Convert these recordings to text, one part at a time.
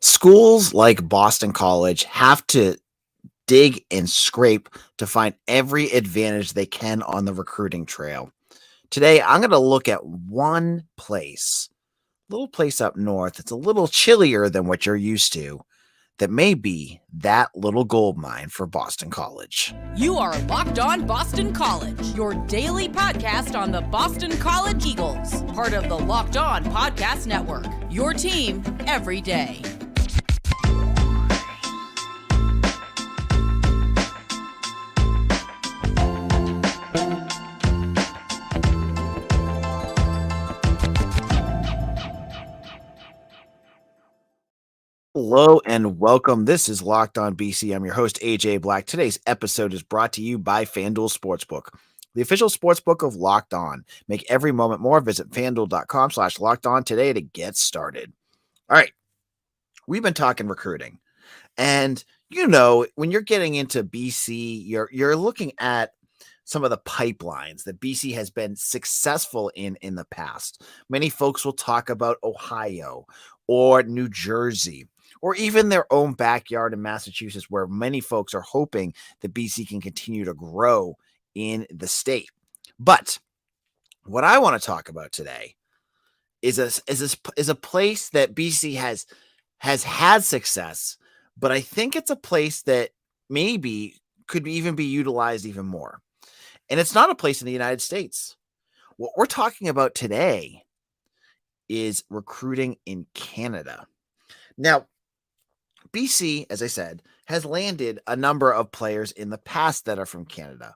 Schools like Boston College have to dig and scrape to find every advantage they can on the recruiting trail. Today, I'm going to look at one place, little place up north. It's a little chillier than what you're used to. That may be that little gold mine for Boston College. You are Locked On Boston College, your daily podcast on the Boston College Eagles, part of the Locked On Podcast Network, your team every day. Hello and welcome. This is Locked On BC. I'm your host, AJ Black. Today's episode is brought to you by FanDuel Sportsbook, the official sportsbook of Locked On. Make every moment more. Visit FanDuel.com/LockedOn today to get started. All right. We've been talking recruiting. And, when you're getting into BC, you're looking at some of the pipelines that BC has been successful in the past. Many folks will talk about Ohio or New Jersey, or even their own backyard in Massachusetts, where many folks are hoping that BC can continue to grow in the state. But what I want to talk about today is a place that BC has had success, but I think it's a place that maybe could even be utilized even more. And it's not a place in the United States. What we're talking about today is recruiting in Canada. Now, BC, as I said, has landed a number of players in the past that are from Canada.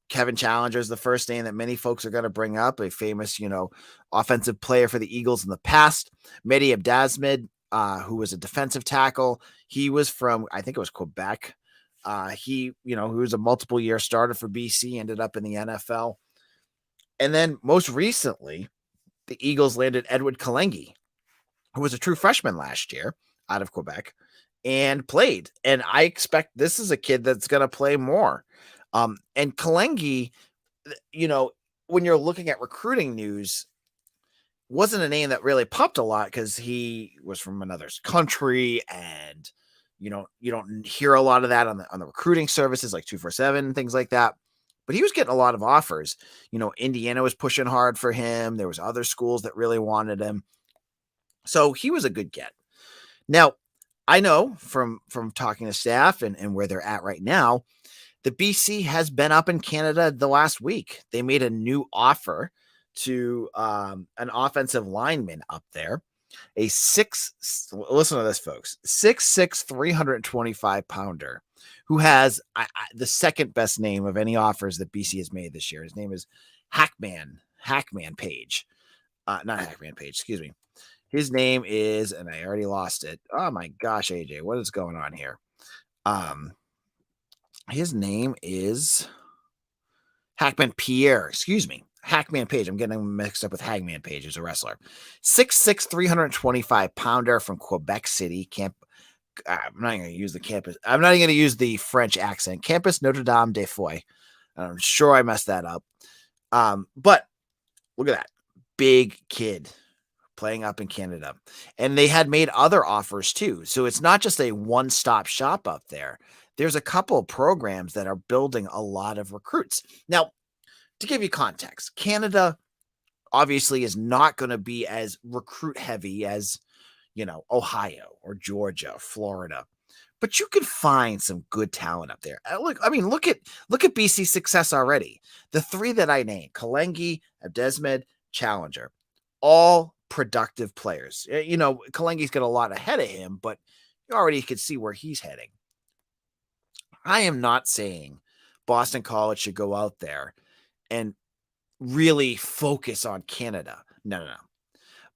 Kevin Challenger is the first name that many folks are going to bring up, a famous, offensive player for the Eagles in the past. Mehdi Abdasmid, who was a defensive tackle. He was from, I think it was Quebec. He was a multiple year starter for BC, ended up in the NFL. And then most recently, the Eagles landed Edward Kalengi, who was a true freshman last year out of Quebec and played. And I expect this is a kid that's going to play more. And Kalengi, when you're looking at recruiting news, wasn't a name that really popped a lot because he was from another country, and you don't hear a lot of that on the recruiting services like 247 and things like that. But he was getting a lot of offers. Indiana was pushing hard for him. There was other schools that really wanted him. So he was a good get. Now, I know from talking to staff and where they're at right now, the BC has been up in Canada the last week. They made a new offer to an offensive lineman up there. Listen to this, folks, 6'6", 325-pounder who has the second best name of any offers that BC has made this year. His name is Hackman Page. Not Hackman Page, excuse me. His name is, and I already lost it. Oh my gosh, AJ, what is going on here? His name is Hackman Pierre, excuse me. Hackman Page. I'm getting mixed up with Hangman Page, who's a wrestler. 6'6", 325-pounder from Quebec City. I'm not going to use the campus. I'm not even going to use the French accent. Campus Notre Dame de Foy. I'm sure I messed that up. But look at that. Big kid playing up in Canada. And they had made other offers too. So it's not just a one-stop shop up there. There's a couple of programs that are building a lot of recruits. Now, to give you context, Canada obviously is not going to be as recruit heavy as, Ohio or Georgia, Florida, but you can find some good talent up there. Look at BC's success already. The three that I named, Kalengi, Abdesmed, Challenger, all productive players. Kalengi's got a lot ahead of him, but you already could see where he's heading. I am not saying Boston College should go out there and really focus on Canada. No.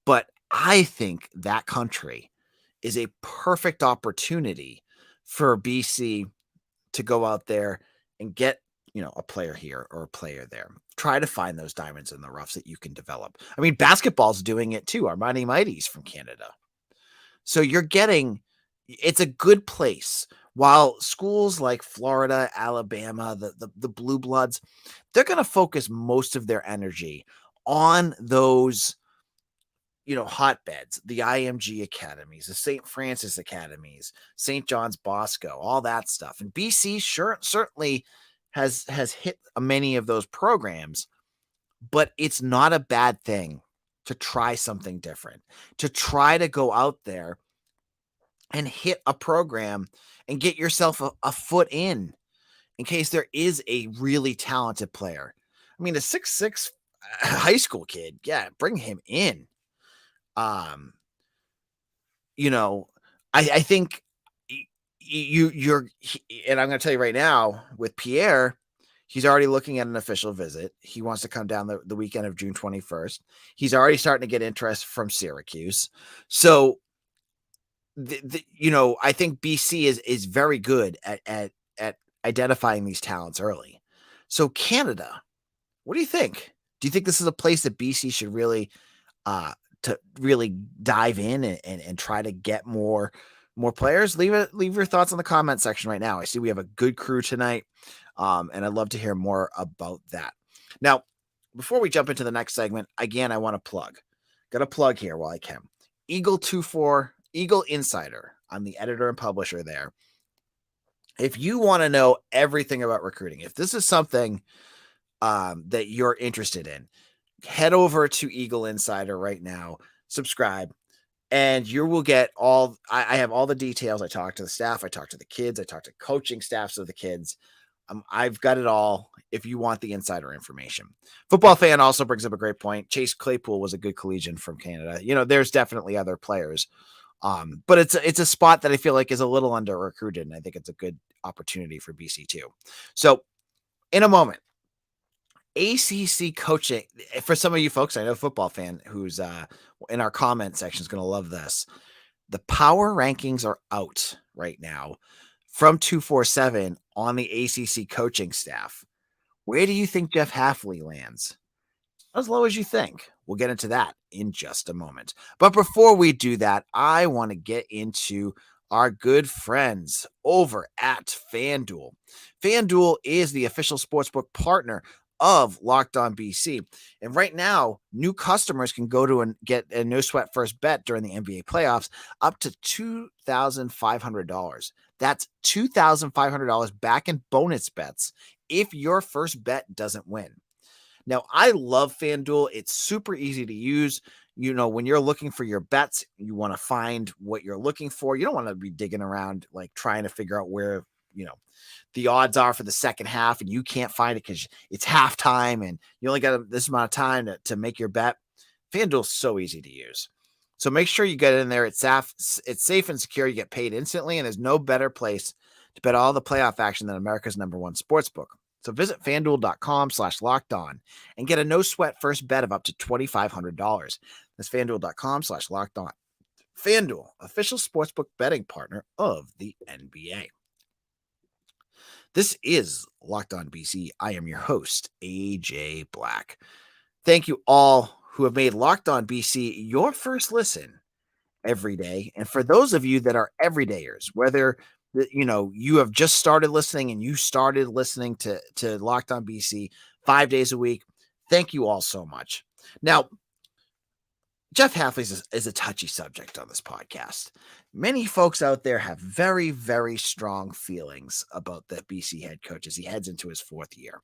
But I think that country is a perfect opportunity for BC to go out there and get, a player here or a player there. Try to find those diamonds in the roughs that you can develop. I mean, basketball's doing it too. Armani Mighty's from Canada. So it's a good place. While schools like Florida, Alabama, the Blue Bloods, they're going to focus most of their energy on those hotbeds, the IMG academies, the St. Francis academies, St. John's Bosco, all that stuff. And BC certainly has hit many of those programs, but it's not a bad thing to try something different, to try to go out there and hit a program and get yourself a foot in case there is a really talented player. I mean, a 6'6" high school kid, yeah, bring him in. I think you're, and I'm going to tell you right now with Pierre, he's already looking at an official visit. He wants to come down the weekend of June 21st. He's already starting to get interest from Syracuse. So, I think BC is very good at identifying these talents early. So Canada, what do you think? Do you think this is a place that BC should really dive in and try to get more players? Leave your thoughts in the comment section right now. I see we have a good crew tonight. And I'd love to hear more about that. Now, before we jump into the next segment, again, I want to plug. Got to plug here while I can. Eagle Insider. I'm the editor and publisher there. If you want to know everything about recruiting, if this is something that you're interested in, head over to Eagle Insider right now, subscribe, and you will get I have all the details. I talk to the staff, I talk to the kids, I talk to coaching staffs of the kids. I've got it all if you want the insider information. Football Fan also brings up a great point. Chase Claypool was a good collegian from Canada. There's definitely other players. But it's a spot that I feel like is a little under recruited, and I think it's a good opportunity for BC too. So in a moment, ACC coaching, for some of you folks, I know Football Fan who's in our comment section is going to love this. The power rankings are out right now from 247 on the ACC coaching staff. Where do you think Jeff Hafley lands? As low as you think. We'll get into that in just a moment. But before we do that, I want to get into our good friends over at FanDuel. FanDuel is the official sportsbook partner of Locked On BC. And right now, new customers can go to and get a no sweat first bet during the NBA playoffs up to $2,500. That's $2,500 back in bonus bets if your first bet doesn't win. Now, I love FanDuel. It's super easy to use. When you're looking for your bets, you want to find what you're looking for. You don't want to be digging around, like trying to figure out where, the odds are for the second half and you can't find it because it's halftime and you only got this amount of time to make your bet. FanDuel's so easy to use. So make sure you get in there. It's safe and secure. You get paid instantly, and there's no better place to bet all the playoff action than America's #1 sportsbook. So visit FanDuel.com/lockedon and get a no sweat first bet of up to $2,500. That's FanDuel.com/lockedon. FanDuel, official sportsbook betting partner of the NBA. This is Locked On BC. I am your host, AJ Black. Thank you all who have made Locked On BC your first listen every day. And for those of you that are everydayers, whether you have just started listening and you started listening to Locked On BC 5 days a week, thank you all so much. Now, Jeff Hafley is a touchy subject on this podcast. Many folks out there have very, very strong feelings about the BC head coach as he heads into his fourth year.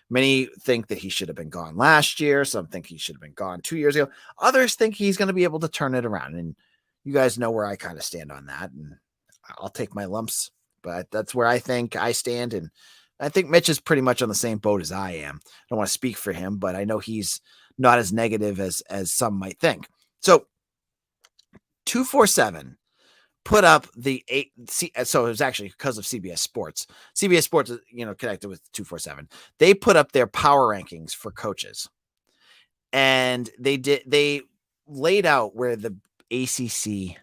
Many think that he should have been gone last year. Some think he should have been gone 2 years ago. Others think he's going to be able to turn it around. And you guys know where I kind of stand on that. And I'll take my lumps, but that's where I think I stand. And I think Mitch is pretty much on the same boat as I am. I don't want to speak for him, but I know he's not as negative as some might think. So 247 put up so it was actually because of CBS Sports. CBS Sports, connected with 247. They put up their power rankings for coaches. And they laid out where the ACC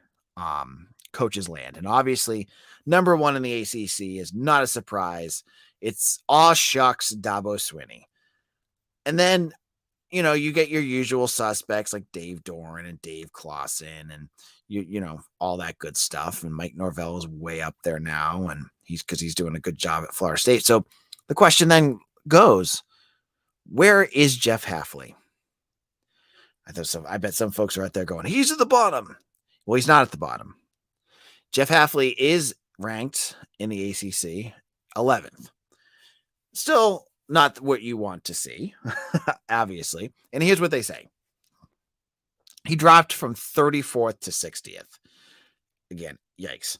coaches land. And obviously, #1 in the ACC is not a surprise. It's aw shucks Dabo Swinney. And then, you get your usual suspects like Dave Doran and Dave Clawson and all that good stuff. And Mike Norvell is way up there now, and he's doing a good job at Florida State. So the question then goes, where is Jeff Hafley? I bet some folks are out there going, he's at the bottom. Well, he's not at the bottom. Jeff Hafley is ranked in the ACC 11th. Still not what you want to see, obviously. And here's what they say. He dropped from 34th to 60th. Again, yikes.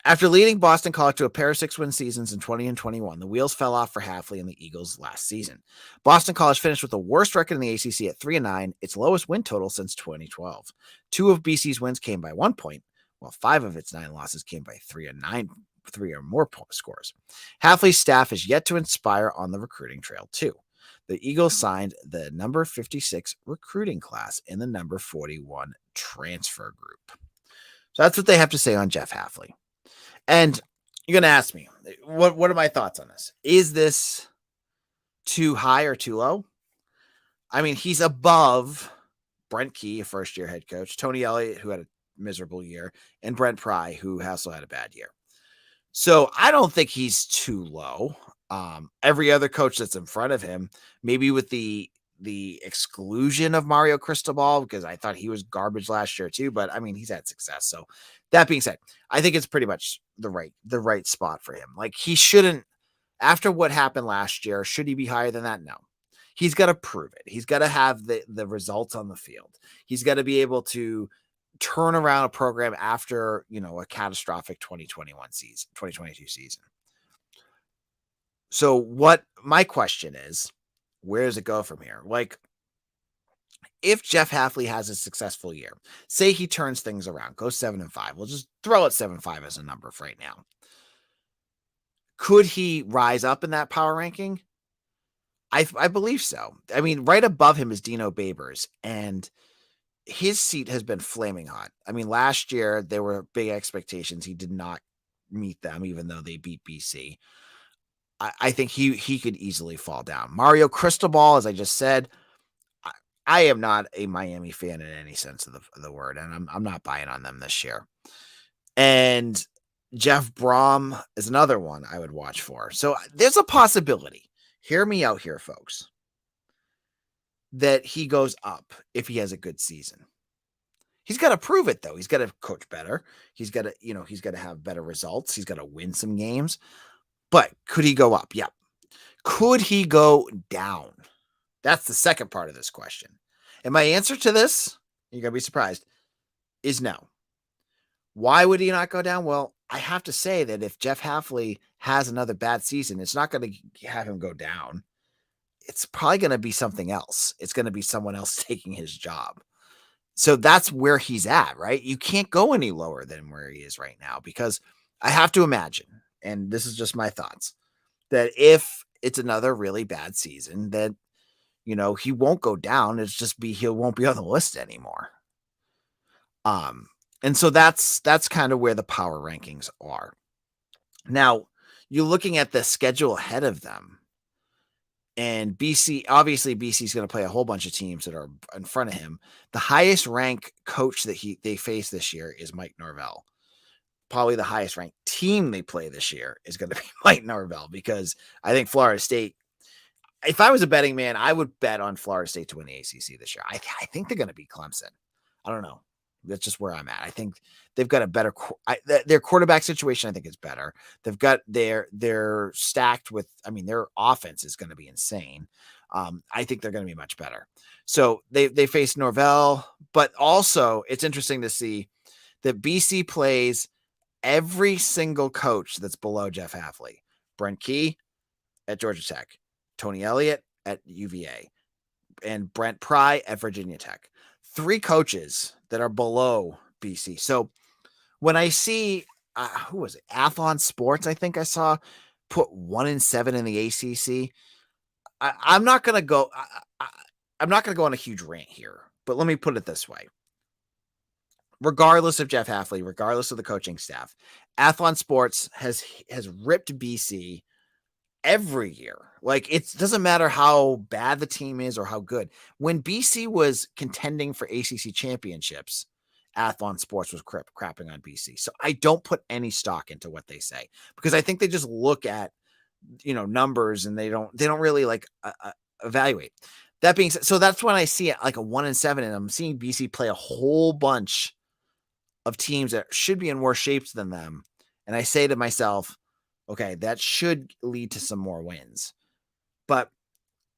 After leading Boston College to a pair of 6-win seasons in 20 and 21, the wheels fell off for Hafley and the Eagles last season. Boston College finished with the worst record in the ACC at 3-9, its lowest win total since 2012. 2 of BC's wins came by 1 point, while 5 of its 9 losses came by 3 or more scores. Hafley's staff is yet to inspire on the recruiting trail, too. The Eagles signed the number 56 recruiting class in the number 41 transfer group. So that's what they have to say on Jeff Hafley. And you're going to ask me, what are my thoughts on this? Is this too high or too low? I mean, he's above Brent Key, a first-year head coach, Tony Elliott, who had a miserable year, and Brent Pry, who also had a bad year. So I don't think he's too low. Every other coach that's in front of him, maybe with the exclusion of Mario Cristobal, because I thought he was garbage last year too, but I mean, he's had success. So that being said, I think it's pretty much the right spot for him. Like, he shouldn't, after what happened last year, should he be higher than that? No. He's got to prove it. He's got to have the results on the field. He's got to be able to turn around a program after, a catastrophic 2022 season. So what my question is, where does it go from here? Like, if Jeff Hafley has a successful year, say he turns things around, goes 7-5, we'll just throw out 7-5 as a number for right now. Could he rise up in that power ranking? I believe so. I mean, right above him is Dino Babers, and his seat has been flaming hot. I mean, last year there were big expectations. He did not meet them, even though they beat BC. I think he could easily fall down. Mario Cristobal, as I just said, I am not a Miami fan in any sense of the word, and I'm not buying on them this year. And Jeff Brom is another one I would watch for. So there's a possibility. Hear me out here, folks, that he goes up if he has a good season. He's got to prove it, though. He's got to coach better. He's got to have better results. He's got to win some games. But could he go up? Yep. Could he go down? That's the second part of this question. And my answer to this, you're going to be surprised, is no. Why would he not go down? Well, I have to say that if Jeff Hafley has another bad season, it's not going to have him go down. It's probably going to be something else. It's going to be someone else taking his job. So that's where he's at, right? You can't go any lower than where he is right now, because I have to imagine, and this is just my thoughts, that if it's another really bad season, that, he won't go down. It's just he won't be on the list anymore. And so that's kind of where the power rankings are. Now, you're looking at the schedule ahead of them, and obviously BC's going to play a whole bunch of teams that are in front of him. The highest ranked coach that they face this year is Mike Norvell. Probably the highest ranked team they play this year is going to be Mike Norvell, because I think Florida State, if I was a betting man, I would bet on Florida State to win the ACC this year. I think they're going to beat Clemson. I don't know. That's just where I'm at. I think they've got a better their quarterback situation. I think is better. They've got they're stacked with. I mean, their offense is going to be insane. I think they're going to be much better. So they face Norvell, but also it's interesting to see that BC plays every single coach that's below Jeff Hafley. Brent Key at Georgia Tech, Tony Elliott at UVA, and Brent Pry at Virginia Tech. 3 coaches that are below BC. So when I see, who was it? Athlon Sports, I think I saw, put 1-7 in the ACC. I'm not going to go. I'm not going to go on a huge rant here, but let me put it this way. Regardless of Jeff Hafley, regardless of the coaching staff, Athlon Sports has ripped BC every year. Like, it doesn't matter how bad the team is or how good. When BC was contending for ACC championships, Athlon Sports was crapping on BC. So I don't put any stock into what they say, because I think they just look at, numbers, and they don't really evaluate. That being said, so that's when I see it like a 1-7, and I'm seeing BC play a whole bunch of teams that should be in worse shapes than them. And I say to myself, okay, that should lead to some more wins. But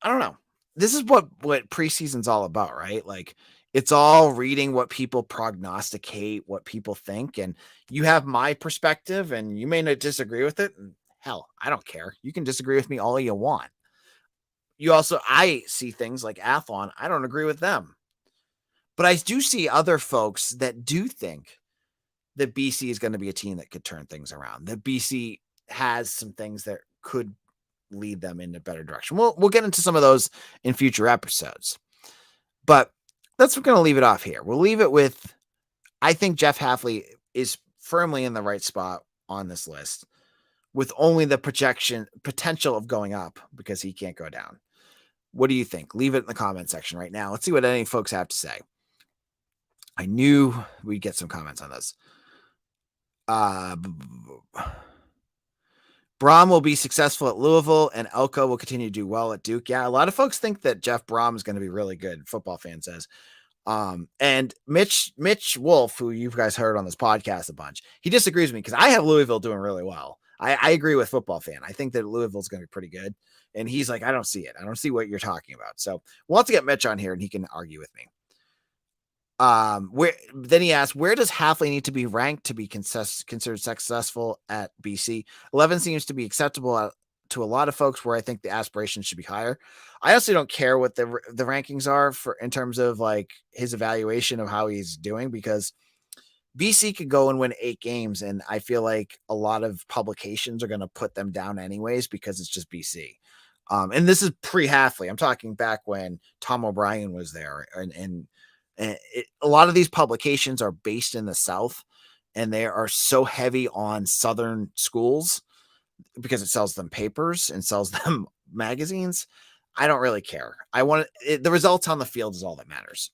I don't know. This is what preseason's all about, right? Like, it's all reading what people prognosticate, what people think, and you have my perspective, and you may not disagree with it. And hell, I don't care. You can disagree with me all you want. I see things like Athlon. I don't agree with them, but I do see other folks that do think that BC is going to be a team that could turn things around. That BC has some things that could lead them in a better direction. We'll get into some of those in future episodes, but we're going to leave it off here. We'll leave it with, I think Jeff Hafley is firmly in the right spot on this list, with only the potential of going up because he can't go down. What do you think? Leave it in the comment section right now. Let's see what any folks have to say. I knew we'd get some comments on this. Braum will be successful at Louisville, and Elko will continue to do well at Duke. Yeah, a lot of folks think that Jeff Braum is going to be really good, Football Fan says. And Mitch Wolf, who you guys heard on this podcast a bunch, he disagrees with me because I have Louisville doing really well. I agree with Football Fan. I think that Louisville's going to be pretty good. And he's like, I don't see it. I don't see what you're talking about. So we'll have to get Mitch on here and he can argue with me. Then he asked, where does Hafley need to be ranked to be considered successful at BC? 11 seems to be acceptable to a lot of folks, where I think the aspirations should be higher. I honestly don't care what the rankings are for in terms of like his evaluation of how he's doing, because BC could go and win 8 games, and I feel like a lot of publications are going to put them down anyways because it's just BC. And this is pre-Hafley. I'm talking back when Tom O'Brien was there, and a lot of these publications are based in the South, and they are so heavy on Southern schools because it sells them papers and sells them magazines. I don't really care. I want the results on the field is all that matters.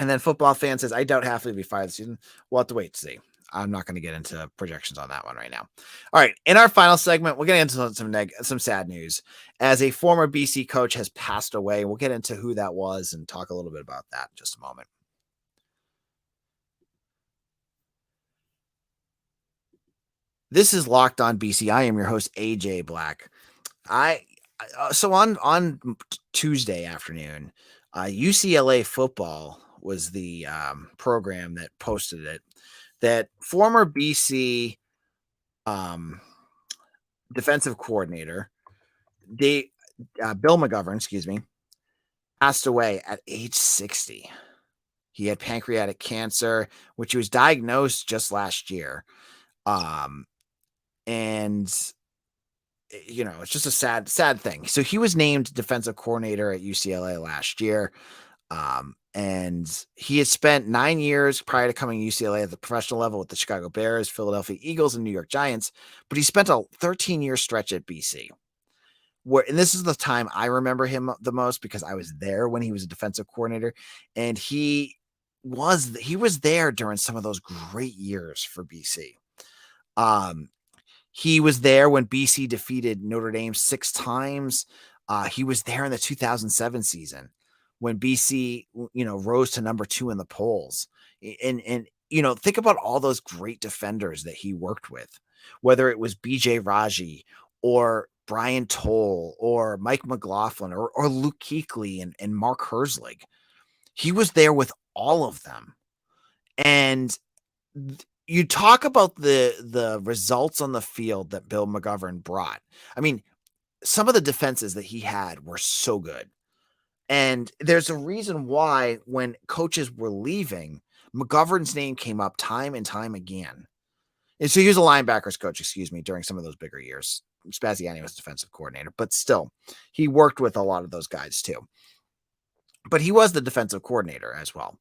And then Football Fan says, I doubt Hafley will be fired this season. We'll have to wait to see. I'm not going to get into projections on that one right now. All right. In our final segment, we're getting into some sad news, as a former BC coach has passed away. We'll get into who that was and talk a little bit about that in just a moment. This is Locked On BC. I am your host, AJ Black. So on Tuesday afternoon, UCLA football was the program that posted it, that former BC defensive coordinator, Bill McGovern, passed away at age 60. He had pancreatic cancer, which he was diagnosed just last year. And it's just a sad thing. So he was named defensive coordinator at UCLA last year. And he had spent 9 years prior to coming to UCLA at the professional level with the Chicago Bears, Philadelphia Eagles, and New York Giants. But he spent a 13-year stretch at BC. And this is the time I remember him the most because I was there when he was a defensive coordinator. And he was there during some of those great years for BC. He was there when BC defeated Notre Dame 6 times. He was there in the 2007 season when BC, rose to number 2 in the polls. And think about all those great defenders that he worked with, whether it was BJ Raji or Brian Toll or Mike McLaughlin or Luke Kuechly and Mark Herzlig. He was there with all of them. And you talk about the results on the field that Bill McGovern brought. I mean, some of the defenses that he had were so good. And there's a reason why when coaches were leaving, McGovern's name came up time and time again. And so he was a linebackers coach, during some of those bigger years. Spaziani was defensive coordinator, but still, he worked with a lot of those guys too. But he was the defensive coordinator as well.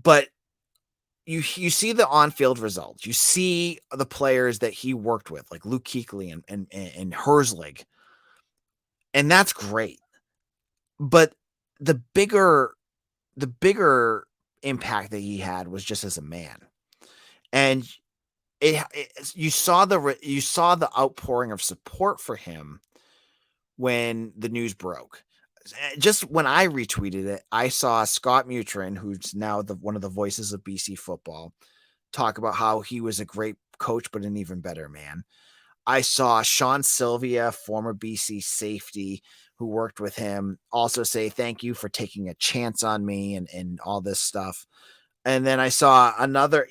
But you see the on-field results. You see the players that he worked with, like Luke Kuechly and Herzlig. And that's great. But the bigger impact that he had was just as a man. And you saw the outpouring of support for him when the news broke. Just when I retweeted it, I saw Scott Mutrin, who's now one of the voices of BC football, talk about how he was a great coach, but an even better man. I saw Sean Sylvia, former BC safety who worked with him, also say, thank you for taking a chance on me and all this stuff. And then I saw another,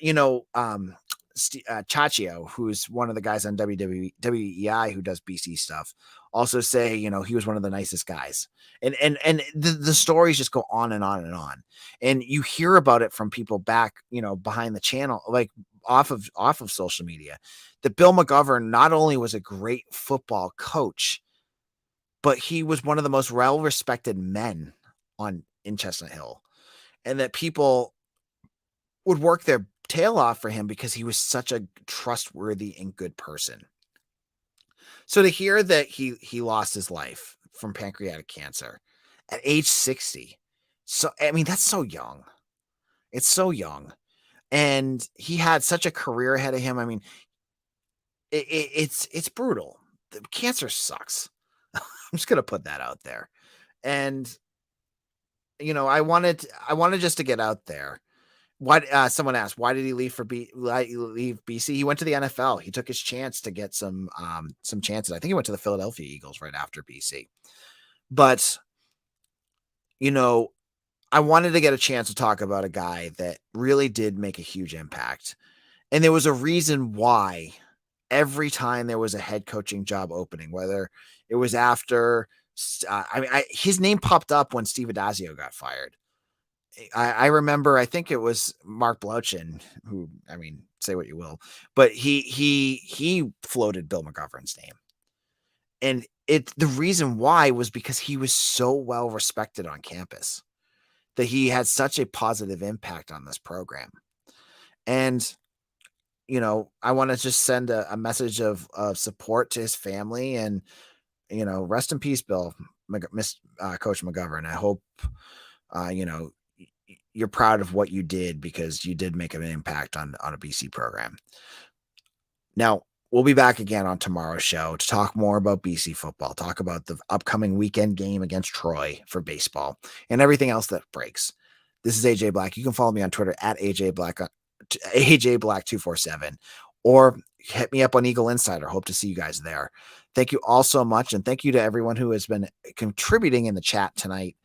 Chachio, who's one of the guys on WEI who does BC stuff, also say, he was one of the nicest guys. And the stories just go on and on and on. And you hear about it from people back, behind the channel, like off of social media, that Bill McGovern not only was a great football coach, but he was one of the most well-respected men in Chestnut Hill. And that people would work their tail off for him because he was such a trustworthy and good person. So to hear that he lost his life from pancreatic cancer at age 60, so I mean, that's so young. It's so young. And he had such a career ahead of him. I mean, it's brutal. The cancer sucks. I'm just gonna put that out there. And I wanted just to get out there. Why? Someone asked, why did he leave leave BC? He went to the NFL. He took his chance to get some chances. I think he went to the Philadelphia Eagles right after BC. But I wanted to get a chance to talk about a guy that really did make a huge impact, and there was a reason why. Every time there was a head coaching job opening, whether it was after, his name popped up when Steve Adazio got fired. I remember, I think it was Mark Blauchin, who, say what you will, but he floated Bill McGovern's name. And the reason why was because he was so well respected on campus, that he had such a positive impact on this program. And I want to just send a message of support to his family, and, rest in peace, Bill, Coach McGovern. I hope, you're proud of what you did, because you did make an impact on a BC program. Now, we'll be back again on tomorrow's show to talk more about BC football, talk about the upcoming weekend game against Troy for baseball, and everything else that breaks. This is AJ Black. You can follow me on Twitter at AJ Black. AJ Black 247, or hit me up on Eagle Insider. Hope to see you guys there. Thank you all so much. And thank you to everyone who has been contributing in the chat tonight.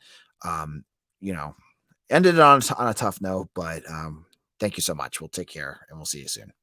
Ended it on a tough note, but thank you so much. We'll take care, and we'll see you soon.